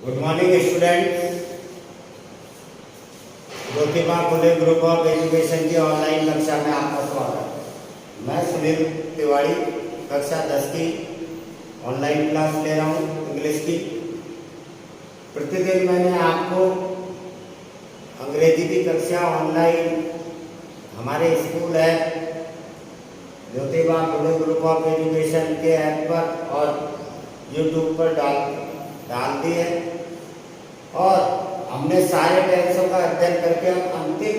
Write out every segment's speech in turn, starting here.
Good morning students. Jyotiba Phule group of education की online कक्षा में आपका स्वागत। मैं सुनील तिवारी कक्षा 10 की ऑनलाइन क्लास ले रहा हूँ इंग्लिश की। प्रतिदिन मैंने आपको अंग्रेजी की कक्षा ऑनलाइन हमारे school app Jyotiba Phule group of education के ऐप पर और यूट्यूब पर डाल दी है और हमने सारे टेंसों का अध्ययन करके हम अंतिम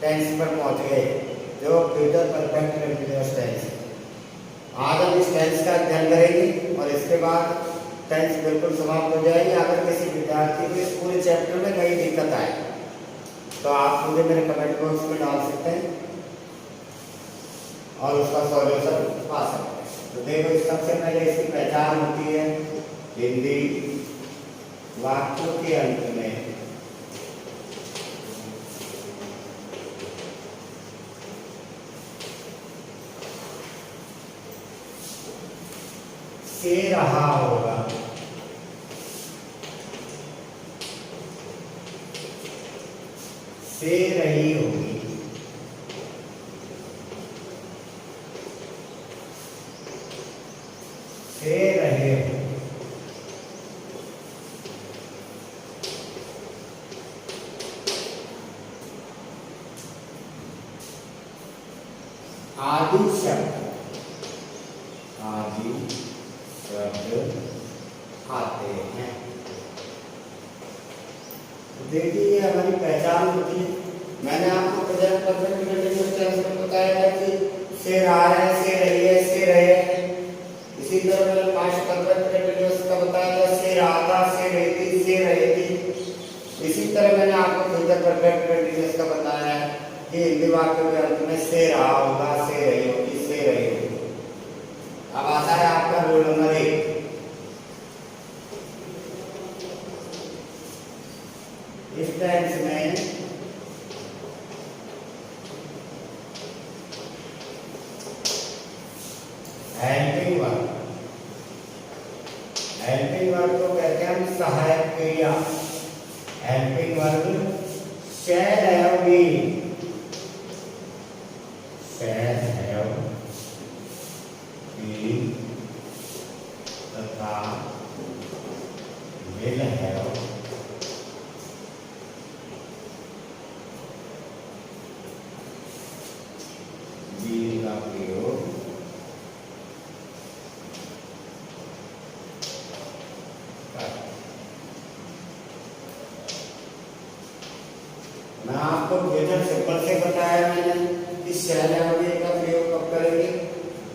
टेंस पर पहुंच गए जो फ्यूचर परफेक्ट कंटीन्यूअस टेंस है। आज हम इस टेंस का अध्ययन करेंगे और इसके बाद टेंस बिल्कुल समाप्त हो जाएगी। अगर किसी विद्यार्थी को इस पूरे चैप्टर में कहीं दिक्कत आए तो आप मुझे मेरे कमेंट बॉक्स में डाल सकते हैं और उसका सॉल्यूशन पा सकते हैं। तो देखो, सबसे पहले इसकी पहचान होती है हिंदी वाक्यों के अंत में से रहा होगा, से रही होगी, से रहे हो, आदि शब्द आते हैं। तो देखिए, ये हमारी पहचान होती है। मैंने आपको प्रेजेंट परफेक्ट कंटीन्यूअस टेंस में बताया है कि से रहा है, से रही है, से रहे हैं। इसी तरह मैंने पास्ट परफेक्ट कंटीन्यूअस का बताया था, से रहा था, से रही थी, से रही थी। इसी तरह मैंने आपको फ्यूचर परफेक्ट कंटीन्यूअस का बताया है कि हिंदी वाक्य के अंत में से रहा होगा, से रही होगी, से रही होगी। अब आता है आपका रोल नंबर 1। इस टेंस में हेल्पिंग वर्ब, हेल्पिंग वर्ब को कहते हैं हम सहायक क्रिया। Helping verb shall have been, shall have been तथा विल हैव बीन का प्रयोग मैं आपको फ्यूचर सिंपल से बताया मैंने कि शैल हैव बीन का प्रयोग कब करेंगे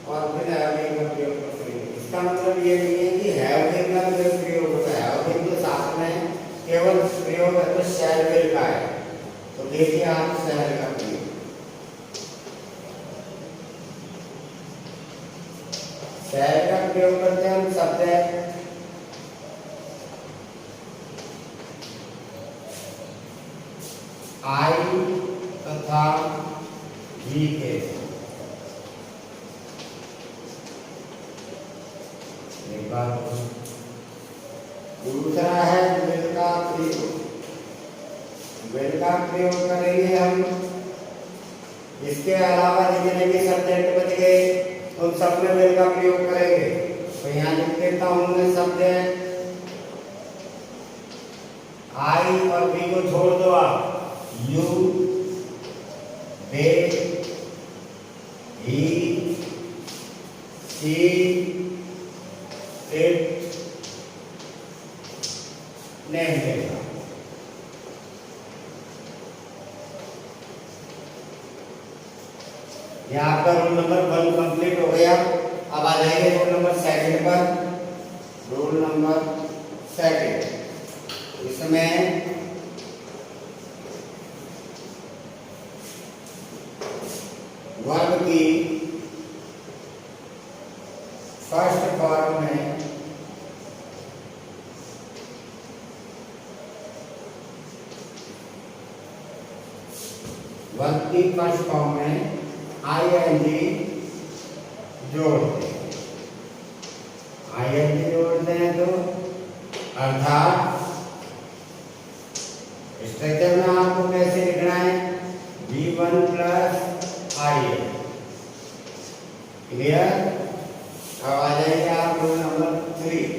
और फिर हैव बीन का प्रयोग कब करेंगे। इसका मतलब ये नहीं है कि हैव बीन का प्रयोग होता है, हैव बीन के साथ में केवल प्रयोग है तो शैल विल का है। तो देखिए आप शैल का प्रयोग, शैल का प्रयोग करते हैं हम शब्द आई तथा वी के। एक बार दूसरा है विल का प्रयोग। विल का प्रयोग करेंगे हम। इसके अलावा जितने भी सब्जेक्ट बच गए उन सब में विल का प्रयोग करेंगे। तो यहाँ लिख देता हूं मैं शब्द आई और वी को छोड़ दो आप। You, they, he, she, it, name देगा। यह आपका रोल नंबर 1 कंप्लीट हो गया। अब आ जाएंगे रोल नंबर 2 पर। रोल नंबर 2 इसमें वर्ब की फर्स्ट फॉर्म में वर्ब की फर्स्ट फॉर्म में आईएनजी जोड़ते हैं। आईएनजी जोड़ते हैं तो अर्थात स्ट्रक्चर में आपको कैसे लिखना है, V1 प्लस आई। क्लियर। अब आ जाएंगे आप रूल नंबर 3।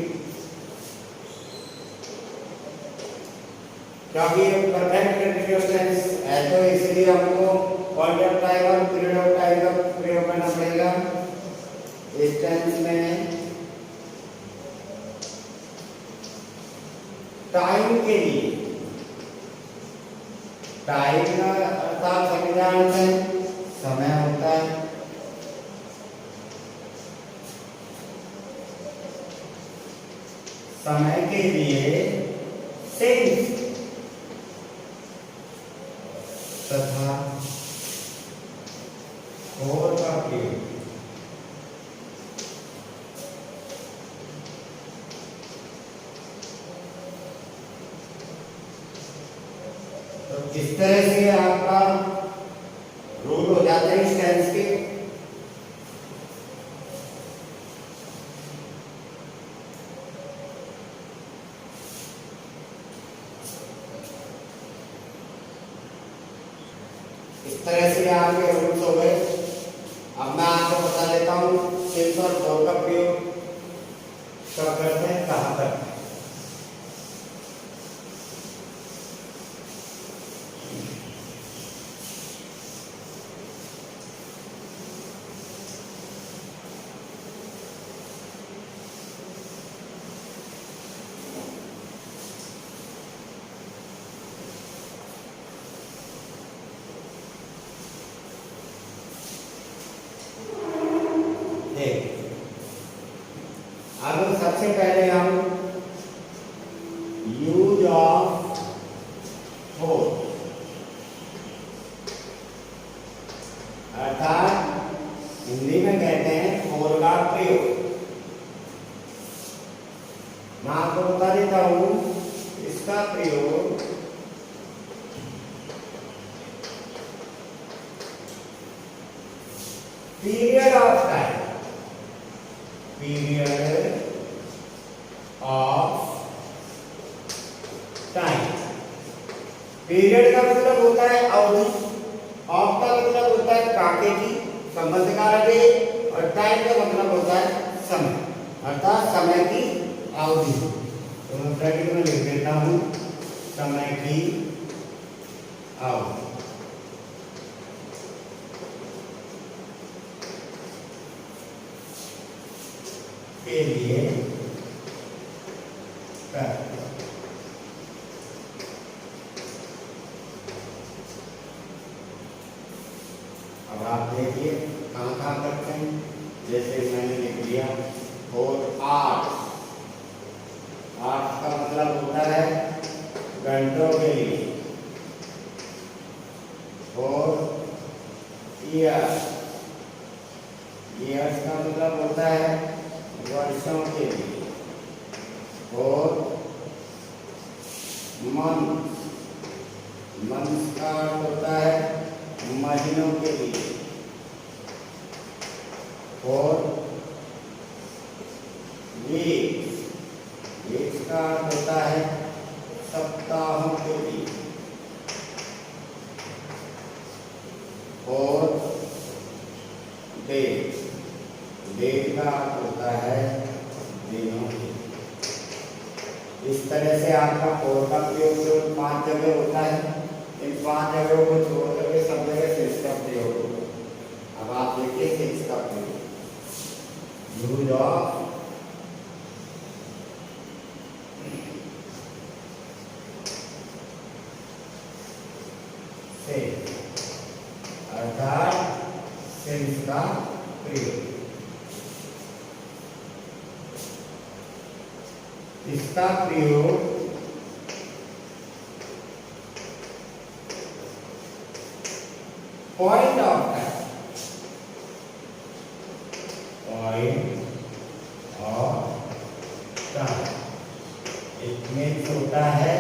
क्योंकि ये परफेक्ट कंटीन्यूअस टेंस है तो इसलिए हमको पॉइंट ऑफ टाइम और पीरियड ऑफ टाइम का प्रयोग करना पड़ेगा इस टेंस में। टाइम के लिए, टाइम का अर्थात संविधान में समय होता है। समय के लिए सिंस तथा और का प्रयोग। तो इस तरह से आपका रूल हो जाता है इस टेंस के। इस तरह से आपके रूल्स हो गए। अब मैं आपको बता देता हूँ सिंस और फॉर का प्रयोग कब करते हैं, कहाँ करते हैं। अब सबसे पहले हम यूज ऑफ फॉर अर्थात हिंदी में कहते हैं फॉर का प्रयोग। मैं आपको बता देता हूं इसका प्रयोग period of time, period of time. Period का मतलब होता है अवधि, ऑफ का मतलब होता है कांटे की संबंध कारक है, और टाइम का मतलब होता है समय, अर्थात समय की अवधि। तो मैं ब्रैकेट में लिख देता हूं समय की अवधि। के लिए अब आप देखिए कहाँ कहाँ करते हैं। जैसे मैंने लिख लिया और आठ, आठ का मतलब होता है घंटों के लिए, और ईयर्स, ईयर्स का मतलब होता है वर्षों के लिए, और मंथ, मंथ का अर्थ होता है महीनों के लिए, और वीक्स, वीक्स का अर्थ होता है सप्ताहों के लिए, और डेज, डेज का अर्थ होता है दिनों के। इस तरह से आपका फॉर का प्रयोग 5 जगह होता है। इन 5 जगहों को छोड़ करके सब जगह सिंस का प्रयोग होगा। अब आप देखिए सिंस का प्रयोग, यूज ऑफ सिंस, अर्थात सिंस का प्रयोग। इसका प्रयोग point of time, point of time, it means होता है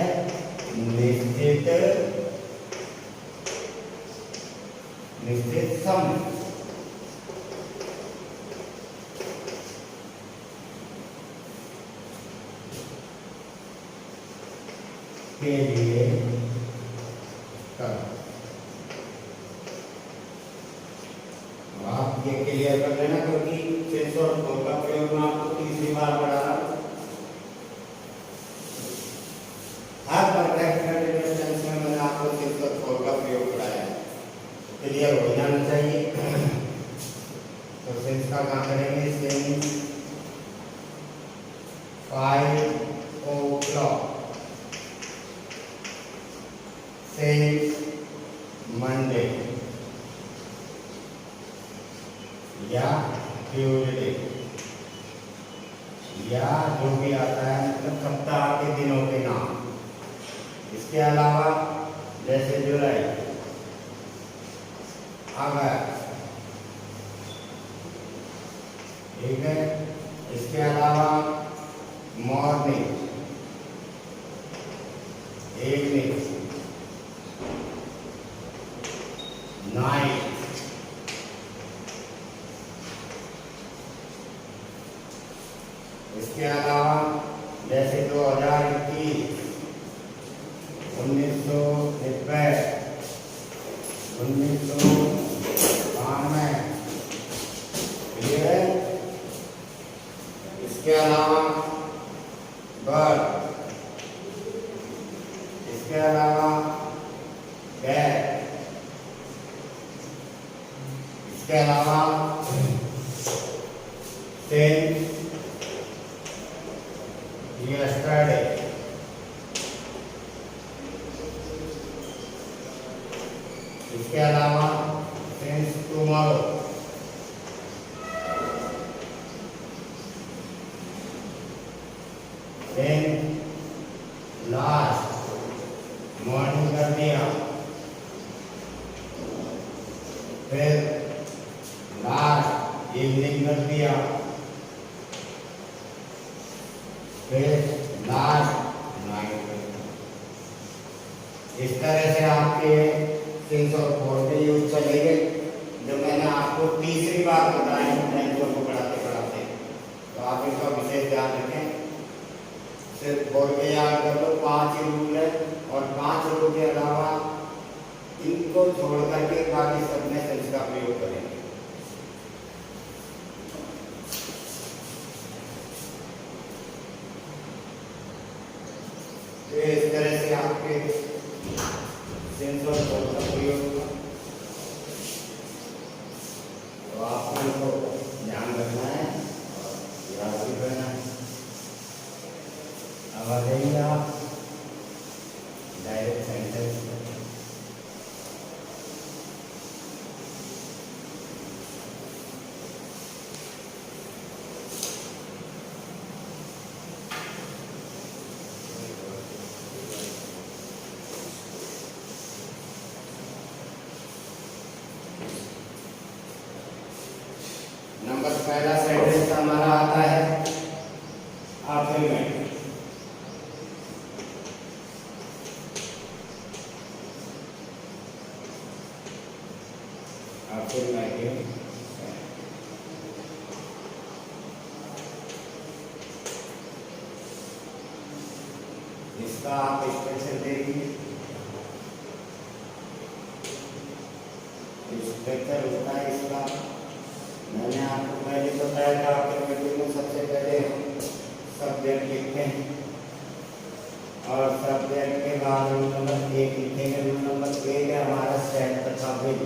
निश्चित, निश्चित समय। के लिए करो। आप ये क्लियर कर लेना, क्योंकि सेंस और फॉर का प्रयोग मैं आपको तीसरी बार पढ़ा रहा हूं। हर परफेक्ट कंटीन्यूअस टेंस में मैंने आपको सेंस और फॉर का प्रयोग पढ़ाया है, क्लियर हो जाना चाहिए। तो सेंस का काम करेंगे, सेंस 5 o'clock, सेंस मंडे या ट्यूसडे, या जो भी आता है, मतलब सप्ताह के दिनों के नाम। इसके अलावा जैसे जुलाई, अगस्त, ठीक है। इसके अलावा मॉर्निंग, इवनिंग, नाइट, इसके अलावा जैसे 2021, 1990, 1992, ये। इसके अलावा बर्थ, इसके अलावा डेथ, इसके अलावा सेंस yesterday, इसके अलावा since tomorrow, then last, morning कर दिया, फिर लास्ट इवनिंग कर दिया, फिर लास्ट नाइट। इस तरह से आपके सेंस और फॉर के यूज चलेंगे, जो मैंने आपको तीसरी बार बताया है टेंस को पढ़ाते पढ़ाते। तो आप इसका विशेष ध्यान रखें। सिर्फ फॉर के याद कर लो, 5 ही रूल है, और 5 रूल के अलावा इनको छोड़ करके बाकी सब में सेंस का प्रयोग करेंगे। तो इस तरह से आपके सेंस और फॉर का प्रयोग, तो आपको इनको ध्यान रखना है और याद भी करना है। अब आ जाइए आप डायरेक्ट सेंटेंस में। नंबर पहला सेंटेंस हमारा आता है अफर्मेटिव। अफर्मेटिव इसका आप स्ट्रक्चर देखिए। स्ट्रक्चर होता है इसका, मैंने आपको पहले बताया था, अफर्मेटिव में सबसे पहले सब्जेक्ट लिखते हैं, और सब्जेक्ट के बाद रूल नंबर 1 लिखेंगे। रूल नंबर 1 है हमारा शैल तथा विल,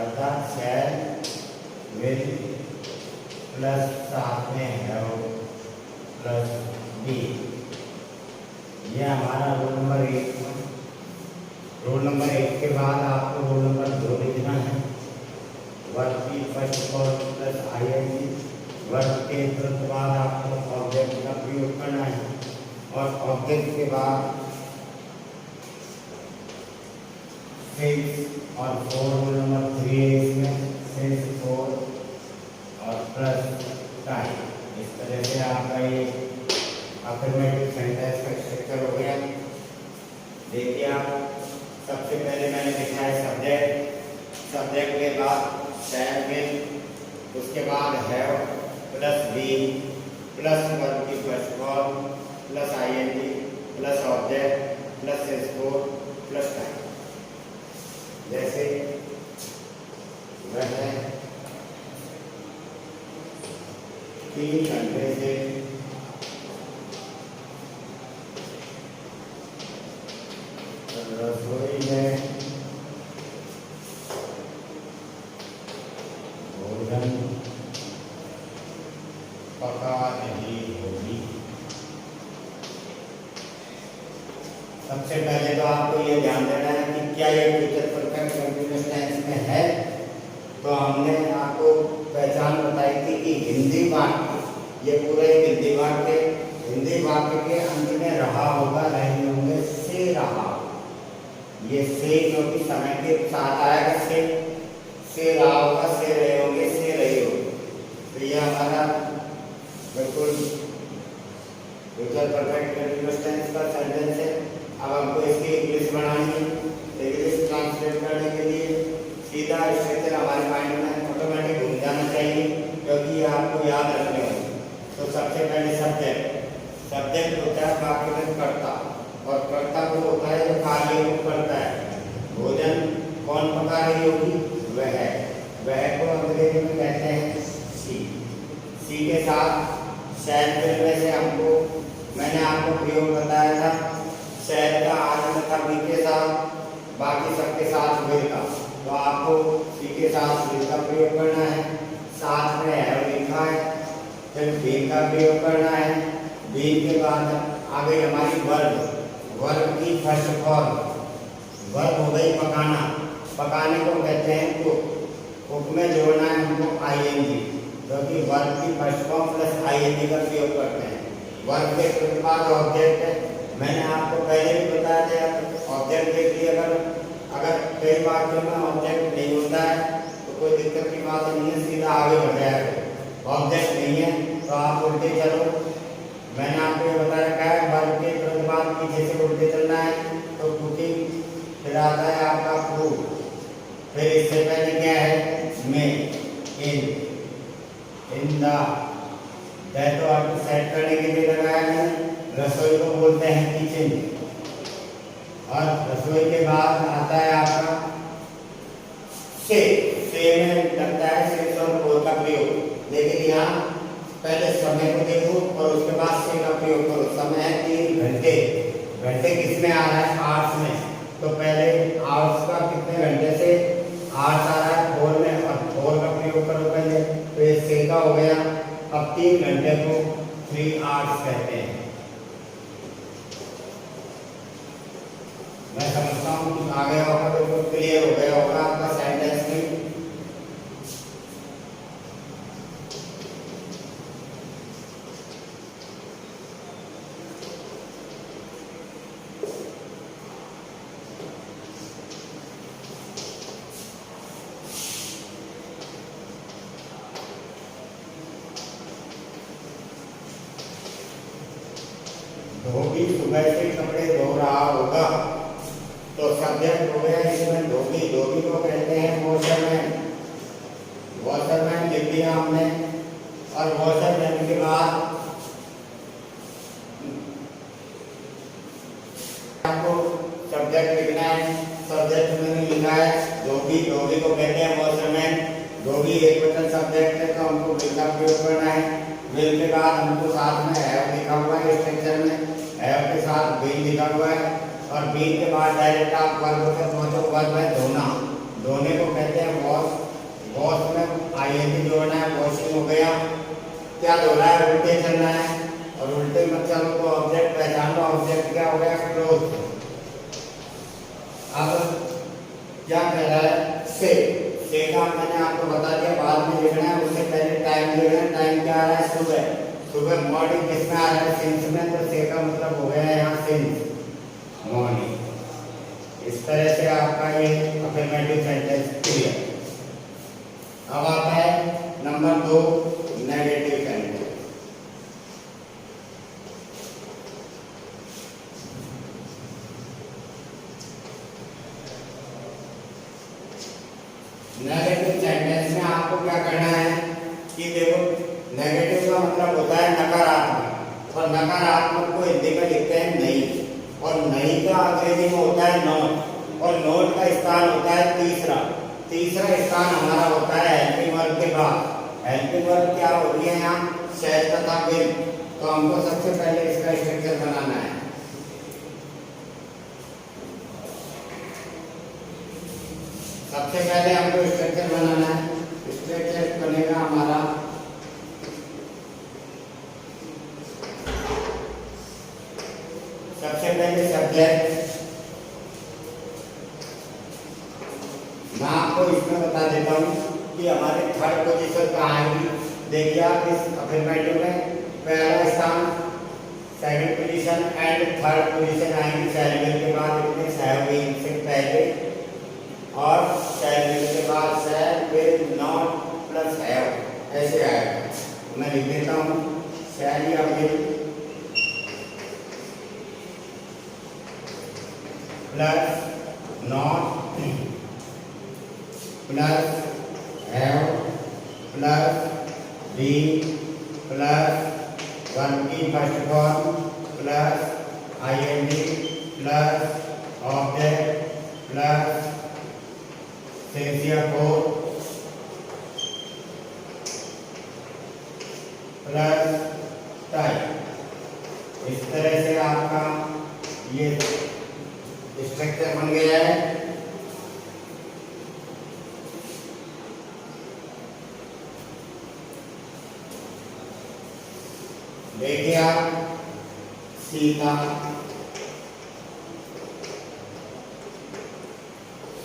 अर्थात शैल विल प्लस साथ में हैव प्लस बी, ये हमारा रूल नंबर 1। रूल नंबर 1 के बाद आपको रूल नंबर 2 लिखना है। वर्ब की first form plus ING, verb के तुरंत बाद आपको ऑब्जेक्ट का प्रयोग करना है, और ऑब्जेक्ट के बाद सिंस और 4 रूल नंबर 3 है इसमें, सिंस 4 और प्लस टाइम। इस तरह से आपका ये अफर्मेटिव सेंटेंस का स्ट्रक्चर हो गया। देखिए आप, सबसे पहले मैंने लिखा है सब्जेक्ट, सब्जेक्ट के बाद शैल विल, उसके बाद have plus be plus verb की first form plus ING plus object 3 घंटे से रसोई में भोजन पका रही होगी। सबसे पहले तो आपको ये ध्यान देना है कि क्या ये फ्यूचर परफेक्ट कंटीन्यूअस टेंस में है। तो हमने आपको पहचान बताई थी कि हिंदी वाक्य, ये पूरे हिंदी वाक्य के अंत में रहा होगा, रहे होंगे, से रहा। ये से जो कि समय के साथ आएगा, से रहा होगा, से रहे होंगे, से रही होगी। तो ये हमारा बिल्कुल फ्यूचर परफेक्ट कंटीन्यूअस टेंस का सेंटेंस है। अब हमको इसकी इंग्लिश बनानी है। इंग्लिश ट्रांसलेट करने के लिए सीधा स्ट्रक्चर हमारे माइंड में ऑटोमेटिक घूम जाना चाहिए, क्योंकि ये आपको याद रखने होंगे। तो सबसे पहले सब्जेक्ट होता है वाक्य में कर्ता, और कर्ता वो होता है जो कार्य को करता है। भोजन कौन पका रही होगी? वह को अंग्रेजी में कहते हैं सी के साथ शहर में से हमको, मैंने आपको प्रयोग बताया था शहर का आज तथा बी के साथ, बाकी सबके साथ विल का। तो आपको सी के साथ विल का प्रयोग करना है, साथ में है लिखा है, फिर बीन का प्रयोग करना है। बीन के बाद आ गई हमारी वर्ब की फर्स्ट फॉर्म। वर्ब हो गई पकाना, पकाने को कहते हैं कुक में जोड़ना है हमको आईएनजी, क्योंकि वर्ब की फर्स्ट फॉर्म प्लस आईएनजी का प्रयोग करते हैं। वर्ब के प्रतिपाद ऑब्जेक्ट है, मैंने आपको पहले भी बताया था। ऑब्जेक्ट देख लिया, अगर कई वाक्यों में ऑब्जेक्ट नहीं होता है तो कोई दिक्कत की बात नहीं है, सीधा आगे बढ़ जाएगा। ऑब्जेक्ट नहीं है तो आप उल्टे चलो। मैंने आपको ये बता रखा है वर्ब के प्रतिपाद पीछे से उल्टे चलना है। तो कुकिंग, फिर आता है आपका फूड, फिर इससे पहले क्या है में, इन द, तो आपको सेट करने के लिए लगाया मैंने। रसोई को बोलते हैं किचन, और रसोई के बाद आता है आपका से में लगता है से और बोल का प्रयोग। लेकिन यहाँ पहले समय को देखो और उसके बाद से का प्रयोग करो। समय है 3 घंटे, घंटे किस में आ रहा है? आवर्स में। तो पहले आवर्स का कितने घंटे से आवर्स आ रहा है? 4 में, और 4 का प्रयोग करो पहले, तो ये से का हो गया। अब 3 घंटे को 3 आवर्स कहते हैं। मैं समझता हूँ कि आ गया होगा, तो क्लियर हो गया होगा आपका सेंटेंस में। धोबी सुबह से कपड़े धो रहा होगा, तो सब्जेक्ट हो गया इसमें धोबी। धोबी को कहते हैं वॉशरमैन। वॉशरमैन लिख दिया हमने, और वॉशरमैन के बाद आपको सब्जेक्ट लिखना है। सब्जेक्ट मैंने लिखा है धोबी, धोबी को कहते हैं वॉशरमैन। धोबी एक वचन सब्जेक्ट है, तो हमको विल का प्रयोग करना है। विल के बाद हमको साथ में हैव लिखा हुआ है स्ट्रक्चर में, हैव के साथ बीन लिखा हुआ है, और बीन के बाद डायरेक्ट आप वर्ब पे पहुंचो। वर्ब है धोना, धोने को कहते हैं वॉश। वॉश में आईएनजी जोड़ना है, वॉशिंग हो गया। क्या धो रहा है? उल्टे चलना है, और उल्टे मत चलो तो ऑब्जेक्ट पहचान लो। ऑब्जेक्ट क्या हो गया? क्लोथ। अब क्या कह रहा है? से का मैंने आपको बता दिया, बाद में लिखना है, उससे पहले टाइम लिखना है। टाइम क्या आ रहा है? सुबह। सुबह मॉर्निंग किसमें आ रहा है? सिंस में। तो से का मतलब हो गया यहाँ सिंस, मॉर्निंग। इस तरह से आपका ये अफर्मेटिव सेंटेंस क्लियर। अब आता है number 2, negative sentence. Negative sentence में आपको क्या करना है कि देखो, नेगेटिव का मतलब होता है नकारात्मक, और नकारात्मक को हिंदी में लिखते हैं नहीं, और नहीं का अंग्रेजी में होता है नॉट, और नॉट का स्थान होता है तीसरा। तीसरा स्थान हमारा होता है हेल्पिंग वर्ब के बाद। हेल्पिंग वर्ब क्या होती है? यहाँ शहद तथा बिल। तो हमको सबसे पहले इसका स्ट्रक्चर बनाना है। सबसे पहले हमको स्ट्रक्चर बनाना है। स्ट्रक्चर बनेगा हमारा सबसे पहले सब्जेक्ट। मैं आपको इसमें बता देता हूँ कि हमारे थर्ड पोजीशन कहाँ आएगी। देखिए आप इस अफर्मेटिव में पहला स्थान, second position and third position आएंगी। शैल के बाद इतने सहविंग से पहले और शैल के बाद shall will not plus have ऐसे आएगा। मैं लिख देता हूँ शैल या will plus not plus have plus be plus 1 की first form plus ING plus object plus sense or 4 plus type. इस तरह से आपका ये स्ट्रक्चर बन गया है। देखिए आप सीता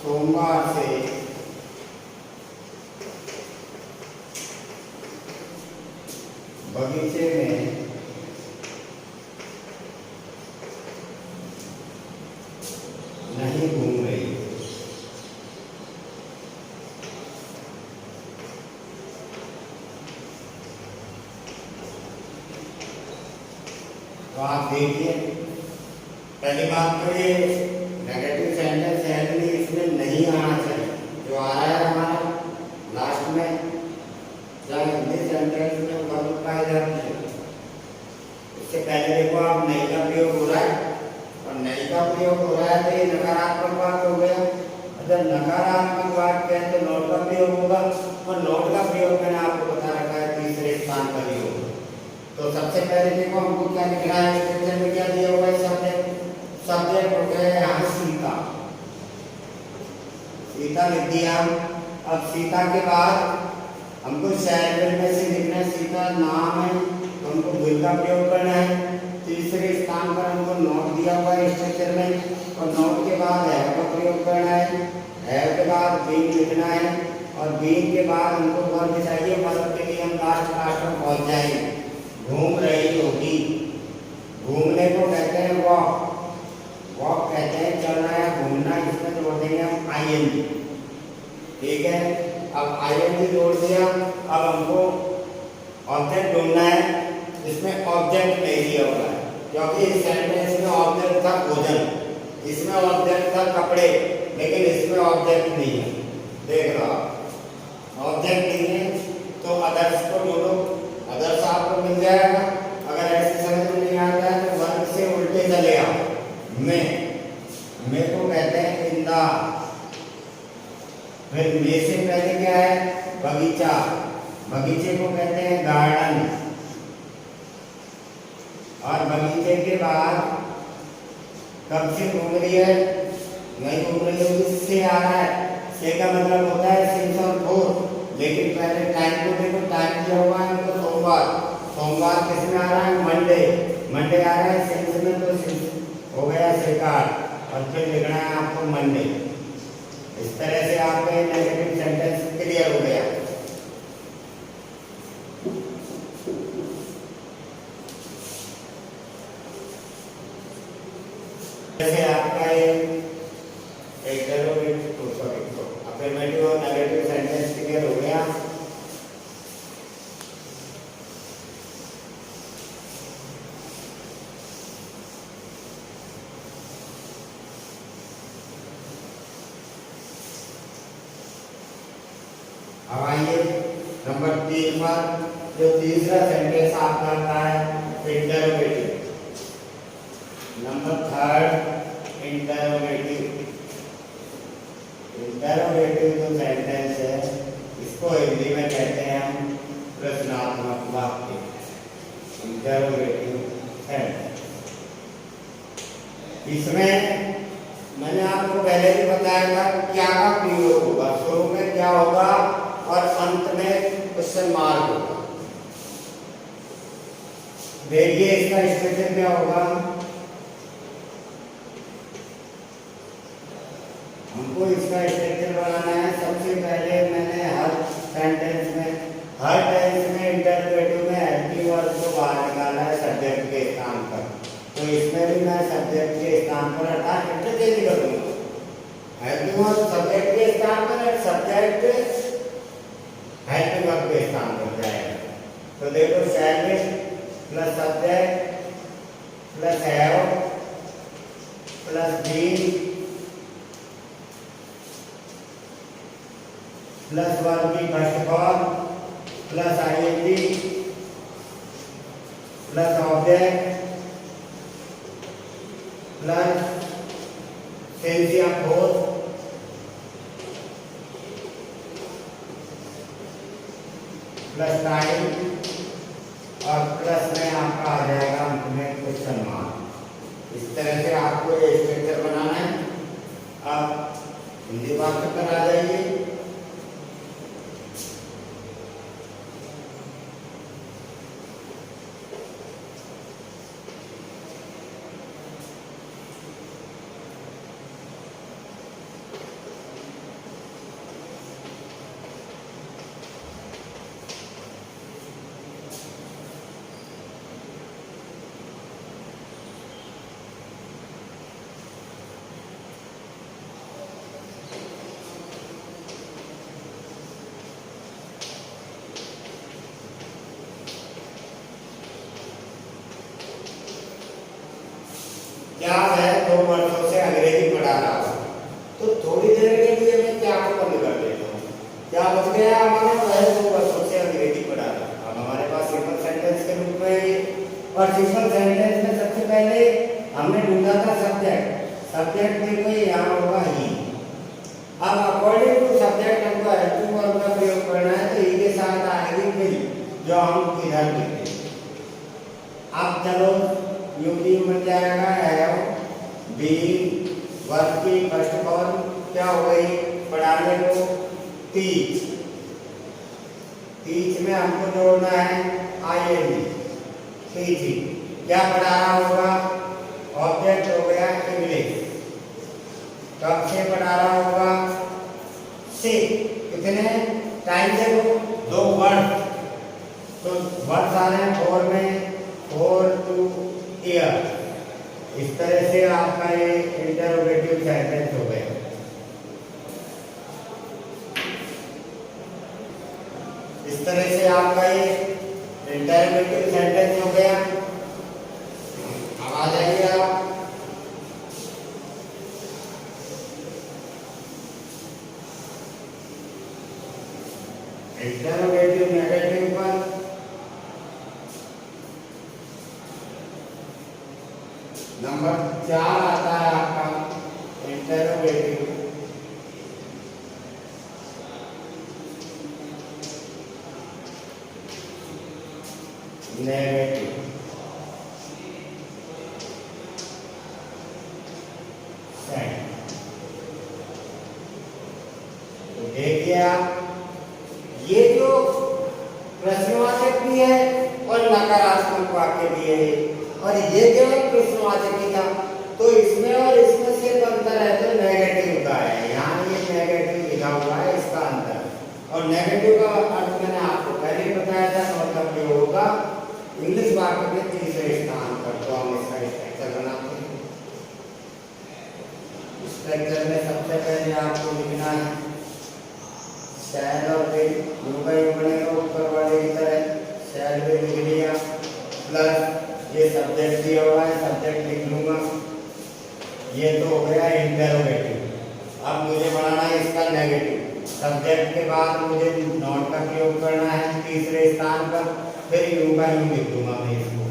सोमवार से बगीचे में नहीं घूम रही। तो आप देखिए पहली बात तो ये नेगेटिव सेंटेंस है नहीं, इसमें नहीं आना चाहिए। जो आ रहा है हमारा लास्ट में जब हिंदी सेंटेंस में वर्ब पाए जाते हैं, इससे पहले देखो आप नहीं का प्रयोग हो रहा है और नहीं का प्रयोग हो रहा है तो ये नकारात्मक वाक्य हो गया। अगर नकारात्मक वाक्य है तो नोट का प्रयोग होगा और नोट का प्रयोग मैंने आपको बता रखा है तीसरे स्थान पर ही होगा। तो सबसे पहले देखो हमको क्या लिखना है। स्ट्रक्चर में क्या दिया हुआ है? सब्जेक्ट। सब्जेक्ट हो गया यहाँ सीता, सीता लिख दिया। अब सीता के बाद हमको शैल में से लिखना है। सीता नाम है तो हमको विल का प्रयोग करना है। तीसरे स्थान पर हमको नोट दिया हुआ है स्ट्रक्चर में और नोट के बाद हैव का प्रयोग करना है। हैव के बाद बीइंग लिखना है और बीइंग के बाद हमको वर्ब चाहिए। वर्ब के लिए हम लास्ट में पहुंच जाएंगे। घूम रही होगी, घूमने को कहते हैं वॉक। वॉक कहते हैं चलना या घूमना। इसमें जोड़ देंगे हम आईएनजी। ठीक है, अब आईएनजी जोड़ दिया। अब हमको ऑब्जेक्ट ढूंढना है। इसमें ऑब्जेक्ट नहीं दिया हुआ है क्योंकि इस सेंटेंस में ऑब्जेक्ट था भोजन, इसमें ऑब्जेक्ट था कपड़े, लेकिन इसमें ऑब्जेक्ट नहीं है। देख लो ऑब्जेक्ट नहीं है तो अदर्स को ढूंढो। अदर्स आपको मिल जाएगा। अगर ऐसे समझ में नहीं आता है तो वर्ग से उल्टे चले आओ। मैं को कहते हैं इंदा। फिर मे से पहले क्या है? बगीचा। बगीचे को कहते हैं गार्डन और बगीचे के बाद कब से घूम रही है? नहीं घूम रही है, से आ रहा है। से का मतलब होता है सिंस और फोर, लेकिन पहले टाइम को देखो। टाइम दिया हुआ है तो सोमवार। सोमवार किस में आ रहा है? मंडे। मंडे आ रहा है सेंस में तो हो गया सेकार्ड और फिर लिखना है आपको मंडे। इस तरह से आपके नेगेटिव सेंटेंस क्लियर हो गया। जैसे आपका ये अफर्मेटिव और नेगेटिव सेंटेंस क्लियर हो गया। अब आइए नंबर 3 पर, जो तीसरा सेंटेंस आपका आता है इंटरोगेटिव। Number 3 interrogative. इंटरोगेटिव जो सेंटेंस है इसको हिंदी में कहते हैं हम प्रश्नात्मक वाक्य। Interrogative sentence. इसमें मैंने आपको पहले भी बताया था क्या का प्रयोग होगा, शुरू में क्या होगा और अंत में क्वेश्चन मार्क होगा। देखिए इसका स्ट्रक्चर क्या होगा। हमको इसका स्ट्रक्चर बनाना है। सबसे पहले मैंने हर टेंस में इंटरोगेटिव में हेल्पिंग वर्ब को बाहर निकाला है सब्जेक्ट के स्थान पर। तो इसमें भी मैं सब्जेक्ट के स्थान पर हटा इंटरचेंज कर दूंगा। हेल्पिंग वर्ब सब्जेक्ट के स्थान पर, सब्जेक्ट हेल्पिंग वर्ब के स्थान पर जाएगा। तो देखो shall plus subject plus have plus been plus verb की first form plus ING plus object plus sense या फोर्स प्लस टाइम और प्लस में आपका आ जाएगा अंत में क्वेश्चन मार्क। इस तरह से आपको ये स्ट्रक्चर बनाना है। अब हिंदी वाक्य पर आ जाइए। क्या है 2 वर्षों से अंग्रेजी पढ़ा रहा हूँ। तो थोड़ी देर के लिए मैं क्या को बंद कर देता हूँ। क्या बच गया हमारे पास 2 वर्षों से अंग्रेजी पढ़ा रहा हूँ। अब हमारे पास सिंपल सेंटेंस के रूप में, और सिंपल सेंटेंस में सबसे पहले हमने ढूंढा था सब्जेक्ट। सब्जेक्ट देखो यहाँ होगा ही। अब अकॉर्डिंग टू सब्जेक्ट हमको हेल्पिंग वर्ब का प्रयोग करना है। तो ही के साथ आएगी फिर जो हम इधर लिखते हैं। अब चलो यूपी में क्या आएगा, हैव बीन वर्ब की फर्स्ट फॉर्म क्या हो गई पढ़ाने को टीच। टीच में हमको जोड़ना है आईएनजी टीचिंग। क्या पढ़ा रहा होगा, ऑब्जेक्ट हो गया इंग्लिश। कब से पढ़ा रहा होगा, से। कितने टाइम से, 2 वर्ड। तो वर्ड्स आ रहे हैं 4 में, 4 to ईयर। इस तरह से आपका ये इंटरोगेटिव सेंटेंस हो गया। इस तरह से आपका ये इंटरोगेटिव सेंटेंस हो गया। अब आ जाइए आप इंटरोगेटिव नेगेटिव पर। नंबर 4 आता है आपका इंटरोगेटिव नेगेटिव। तो देखिए आप, ये जो प्रश्नवाचक भी है और नकारात्मक वाक्य भी है, और ये केवल प्रश्नवाचक ही था। तो इसमें और इसमें सिर्फ अंतर है तो नेगेटिव का है। यहाँ ये नेगेटिव लिखा हुआ है, इसका अंतर। और नेगेटिव का अर्थ मैंने आपको पहले ही बताया था, मतलब ये होगा इंग्लिश वाक्य के तीसरे स्थान पर। तो हम इसका स्ट्रक्चर बनाते हैं। स्ट्रक्चर में सबसे पहले आपको लिखना है शैल और विल। बनेगा ऊपर वाले की तरह, शैल विल लिख लिया, प्लस ये सब्जेक्ट दिया हुआ है, सब्जेक्ट लिख लूंगा। ये तो हो गया इंटरोगेटिव। अब मुझे बनाना है इसका नेगेटिव। सब्जेक्ट के बाद मुझे नॉट का प्रयोग करना है तीसरे स्थान पर। फिर यूं का यूं लिख दूंगा मैं इसको,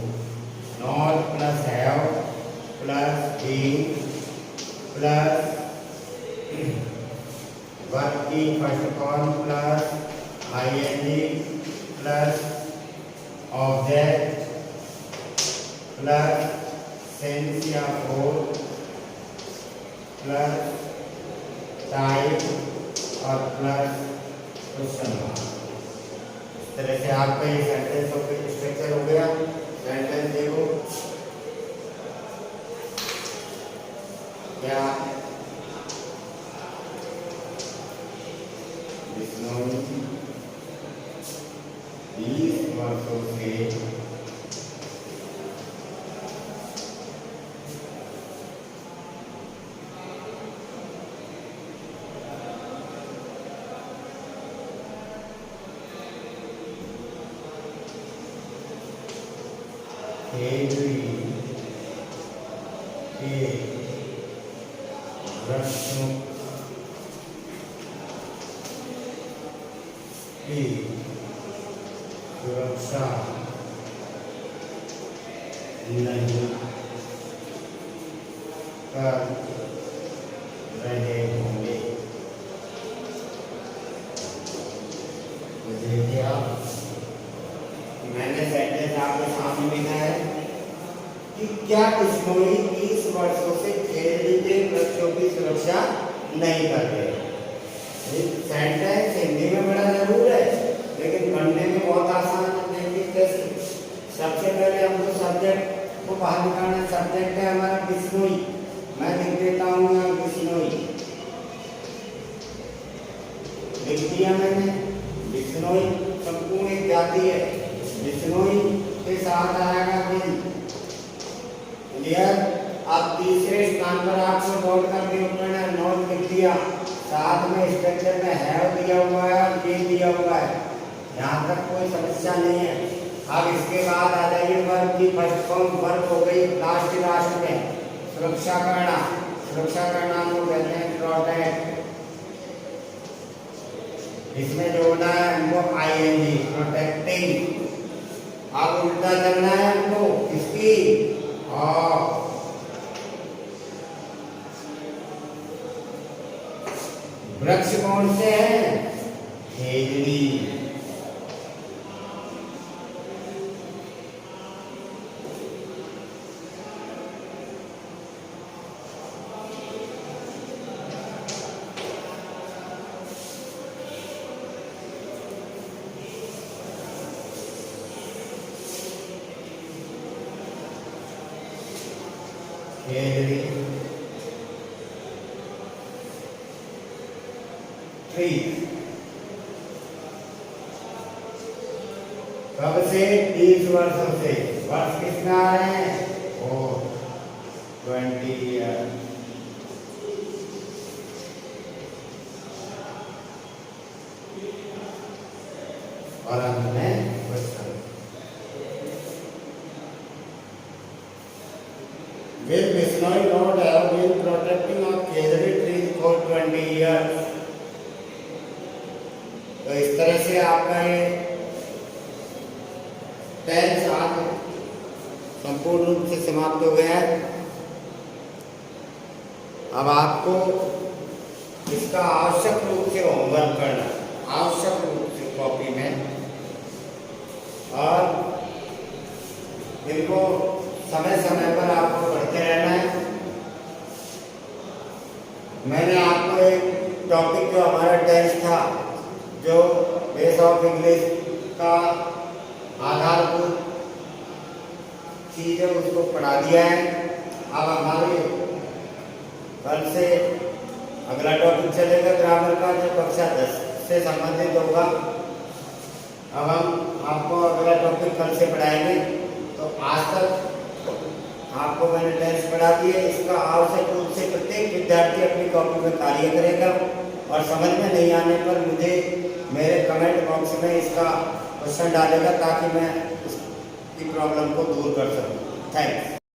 not plus have plus been plus verb की first form plus ING plus object plus sense या फोर प्लस टाइप और प्लस क्वेश्चन मार्क। इस तरह से आपका ये सेंटेंस स्ट्रक्चर हो गया। सेंटेंस देखो क्या बिश्नोई 20 वर्षों से वृक्षों की सुरक्षा नहीं कर रहे होंगे। देखिए आप, मैंने सेंटेंस आपके सामने लिखा है कि क्या बिश्नोई 20 वर्षों से खेल के वृक्षों की सुरक्षा नहीं कर रहे। सेंटेंस हिंदी में बड़ा जरूर है लेकिन पढ़ने में बहुत आसान है। देखिए कैसे, सबसे पहले हमको सब्जेक्ट को बाहर निकालना। सब्जेक्ट है हमारा बिश्नोई, मैं लिख देता हूँ यहाँ बिश्नोई, लिख दिया मैंने। बिश्नोई संपूर्ण एक जाति है। बिश्नोई के साथ आएगा बिल। क्लियर। अब तीसरे स्थान पर आपको नोट का प्रयोग करना है। नोट लिख दिया, साथ में स्ट्रक्चर में हैव दिया हुआ है और ये दिया हुआ है, यहाँ तक कोई समस्या नहीं है। अब इसके बाद आ जाइए वर्ब की फर्स्ट फॉर्म वर्ब हो गई लास्ट में सुरक्षा करना। सुरक्षा करना को कहते हैं प्रोटेक्ट। इसमें जोड़ना है हमको आईएनजी प्रोटेक्टिंग। अब उल्टा करना है हमको इसकी और वृक्ष कौन से हैं? खेजड़ी। खेजड़ी ट्री। कब से? 30 वर्षों से। वर्ष कितने आ रहे हैं? 20 ईयर। और अंत में question. Will Bishnoi not have been protecting of Khejri trees for 20 years? तो इस तरह से आपका ये टेंस आज संपूर्ण रूप से समाप्त हो गया है। अब आपको इसका आवश्यक रूप से होमवर्क करना, आवश्यक रूप से कॉपी में, और इनको समय समय पर आपको पढ़ते रहना है। मैंने आपको एक टॉपिक जो हमारा टेस्ट था, जो बेस ऑफ इंग्लिश का आधारभूत चीज है, उसको पढ़ा दिया है। अब हमारे कल से अगला टॉपिक चलेगा ग्रामर का, जो कक्षा 10 से संबंधित होगा। अब हम आपको अगला टॉपिक कल से पढ़ाएंगे। तो आज तक आपको मैंने टेस्ट पढ़ा दिया। इसका आवश्यक रूप से प्रत्येक विद्यार्थी अपनी कॉपी में कार्य करेगा, और समझ में नहीं आने पर मुझे मेरे कमेंट बॉक्स में इसका क्वेश्चन डालेगा, ताकि मैं इसकी प्रॉब्लम को दूर कर सकूं। थैंक्स।